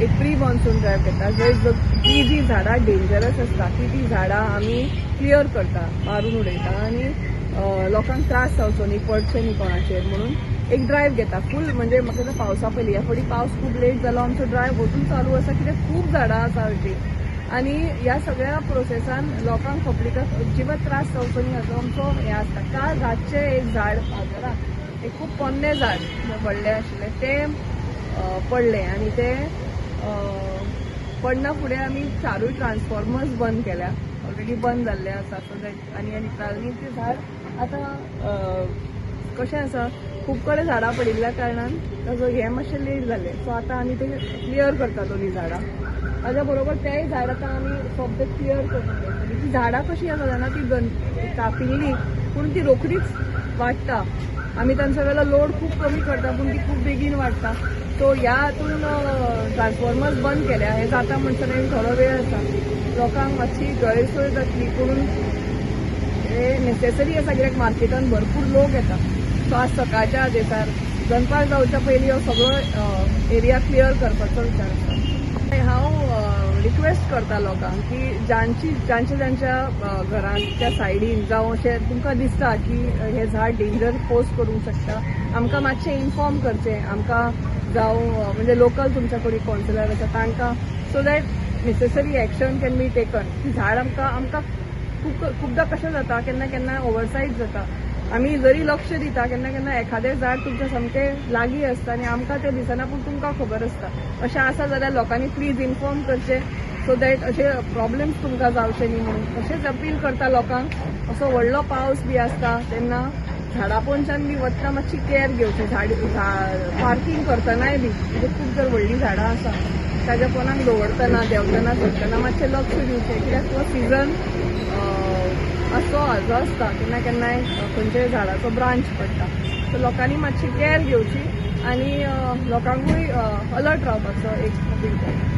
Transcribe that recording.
एक pre monsoon drive घेता जंय जी झाडां डेंजरस आसता ती झाडां आमी क्लियर करता, मारून उडयता आनी लोकांक त्रास जावचो न्ही, पडचें न्ही कोणाचेर म्हणून एक ड्रायव्ह घेता फूल. म्हणजे म्हाका दिसता पावसा पयलीं ह्या फावटी पावस खूब लेट जालो, आमचो ड्रायव्ह अजून चालू आसा कित्याक खूब झाडां आसा हरशीं. आनी ह्या सगळ्या प्रोसेसान लोकांक पब्लिकाक अजिबात त्रास जावचो न्ही हाचो आमचो हें आसता. काल रातचें एक झाड पावसाळां एक खूब पोन्नें झाड व्हडलें आशिल्लें तें पडलें आनी तें पडना फुडें आमी चारूय ट्रान्सफॉर्मर्स बंद केल्या, ऑलरेडी बंद जाल्ले आसा. सो दॅट आनी तें झाड आतां कशें आसा खूब कडेन झाडां पडिल्ल्या कारणान ताजो हें मातशें लेट जालें. सो आतां आमी तें क्लियर करता दोनी झाडां. ताज्या बरोबर तेंय झाड आतां आमी सोबते क्लियर करता. ती झाडां कशीं आसा जाणा ती कापिल्ली पूण ती रोखडीच वाडटा. आमी तांचो वेलो लोड खूब कमी करता पूण ती खूब बेगीन वाडटा. सो ह्या हातून ट्रान्सफॉर्मर्स बंद केल्या. हें जाता म्हणसर थोडो वेळ आसा, लोकांक मातशी गैरसोय जातली पूण हे नेसेसरी आसा कित्याक मार्केटान भरपूर लोक येता. सो आज सकाळच्या हाजेर दनपार जावच्या पयलीं हो सगळो एरिया क्लियर करपाचो विचार आसा. हांव रिक्वेस्ट करता लोकांक की ज्यांच्या घराच्या सायडीन जावं अशें तुमकां दिसता की हें झाड डेंजर पोज करूंक शकता, आमकां मातशें इन्फॉर्म करचें. आमकां जावं म्हणजे लोकल तुमच्या कडेन कावन्सिलर आसा तांकां, so that necessary action can be taken. ती झाड आमकां खूबदां कशें जाता केन्ना केन्ना ओवरसायज जाता. आमी जरी लक्ष दिता केन्ना केन्ना एखादें झाड तुमच्या सामकें लागीं आसता आनी आमकां तें दिसना पूण तुमकां खबर आसता. अशें आसा जाल्यार लोकांनी प्लीज इन्फॉर्म करचें सो दॅट अशे प्रॉब्लेम्स तुमकां जावचे न्ही म्हणून. तशेंच अपील करता लोकांक. असो व्हडलो पावस बी आसता तेन्ना झाडां पोंदच्यान बी वतना मातशी कॅर घेवची. पार्किंग करतनाय बी म्हणजे खूब जर व्हडलीं झाडां आसा ताज्या पोंदाक दवरतना देंवतना सरतना मातशें लक्ष दिवचें कित्याक तो सिजन असो हाजो आसता केन्ना केन्नाय खंयच्याय झाडाचो ब्रांच पडटा. सो लोकांनी मातशी कॅर घेवची आनी लोकांकूय अलर्ट रावपाचो एक अपील करता.